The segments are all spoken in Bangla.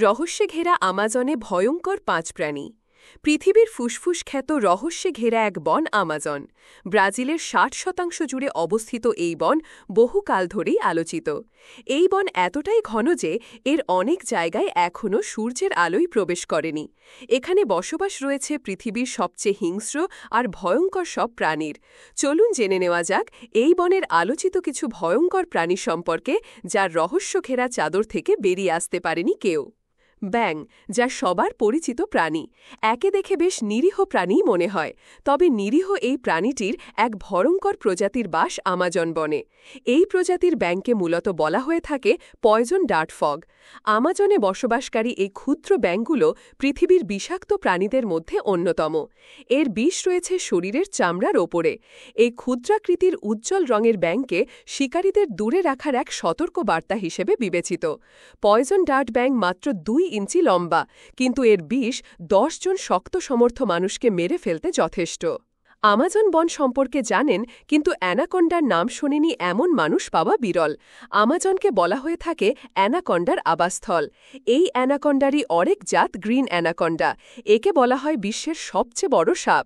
রহস্যে ঘেরা আমাজনে ভয়ঙ্কর ৫ প্রাণী। পৃথিবীর ফুসফুস খ্যাত রহস্যে ঘেরা এক বন আমাজন। ব্রাজিলের ৬০% জুড়ে অবস্থিত এই বন বহুকাল ধরেই আলোচিত। এই বন এতটাই ঘন যে এর অনেক জায়গায় এখনও সূর্যের আলোয় প্রবেশ করেনি। এখানে বসবাস রয়েছে পৃথিবীর সবচেয়ে হিংস্র আর ভয়ঙ্কর সব প্রাণীর। চলুন জেনে নেওয়া যাক এই বনের আলোচিত কিছু ভয়ঙ্কর প্রাণী সম্পর্কে, যার রহস্য ঘেরা চাদর থেকে বেরিয়ে আসতে পারেনি কেউ। ব্যাং, যা সবার পরিচিত প্রাণী। একে দেখে বেশ নিরীহ প্রাণী মনে হয়, তবে নিরীহ এই প্রাণীটির এক ভয়ঙ্কর প্রজাতির বাস আমাজন বনে। এই প্রজাতির ব্যাংকে মূলত বলা হয়ে থাকে পয়জন ডার্ট ফগ। আমাজনে বসবাসকারী এই ক্ষুদ্র ব্যাঙগুলো পৃথিবীর বিষাক্ত প্রাণীদের মধ্যে অন্যতম। এর বিষ রয়েছে শরীরের চামড়ার ওপরে। এই ক্ষুদ্রাকৃতির উজ্জ্বল রঙের ব্যাঙকে শিকারীদের দূরে রাখার এক সতর্ক বার্তা হিসেবে বিবেচিত। পয়জন ডার্ট ব্যাং মাত্র 2 ইঞ্চি লম্বা, কিন্তু এর বিষ 10 জন শক্ত সমর্থ মানুষকে মেরে ফেলতে যথেষ্ট। আমাজন বন সম্পর্কে জানেন, কিন্তু অ্যানাকন্ডার নাম শোনেনি এমন মানুষ পাওয়া বিরল। আমাজনকে বলা হয়ে থাকে অ্যানাকন্ডার আবাসস্থল। এই অ্যানাকন্ডারই অরেক জাত গ্রিন অ্যানাকন্ডা। একে বলা হয় বিশ্বের সবচেয়ে বড় সাপ।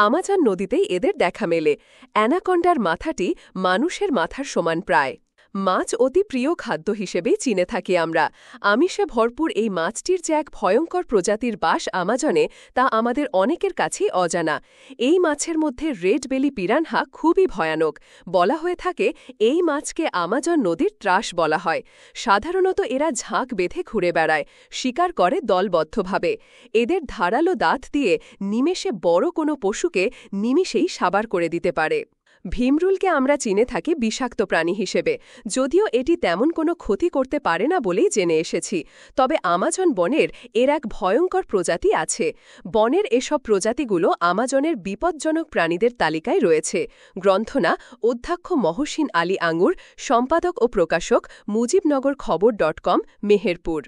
আমাজন নদীতেই এদের দেখা মেলে। অ্যানাকন্ডার মাথাটি মানুষের মাথার সমান প্রায়। মাছ অতি প্রিয় খাদ্য হিসেবেই চিনে থাকি আমরা। আমিষে ভরপুর এই মাছটির যে এক ভয়ঙ্কর প্রজাতির বাস আমাজনে, তা আমাদের অনেকের কাছেই অজানা। এই মাছের মধ্যে রেড বেলি পিরানহা খুবই ভয়ানক। বলা হয়ে থাকে এই মাছকে আমাজন নদীর ত্রাস বলা হয়। সাধারণত এরা ঝাঁক বেঁধে ঘুরে বেড়ায়, শিকার করে দলবদ্ধভাবে। এদের ধারালো দাঁত দিয়ে নিমেষে বড় কোনো পশুকে নিমিষেই সাবার করে দিতে পারে। ভীমরুলকে আমরা চিনে থাকি বিষাক্ত প্রাণী হিসেবে, যদিও এটি তেমন কোনো ক্ষতি করতে পারে না বলেই জেনে এসেছি। তবে আমাজন বনের এর এক ভয়ঙ্কর প্রজাতি আছে। বনের এসব প্রজাতিগুলো আমাজনের বিপজ্জনক প্রাণীদের তালিকায় রয়েছে। গ্রন্থনা অধ্যক্ষ মহসিন আলী আঙ্গুর, সম্পাদক ও প্রকাশক মুজিবনগর খবর.com, মেহেরপুর।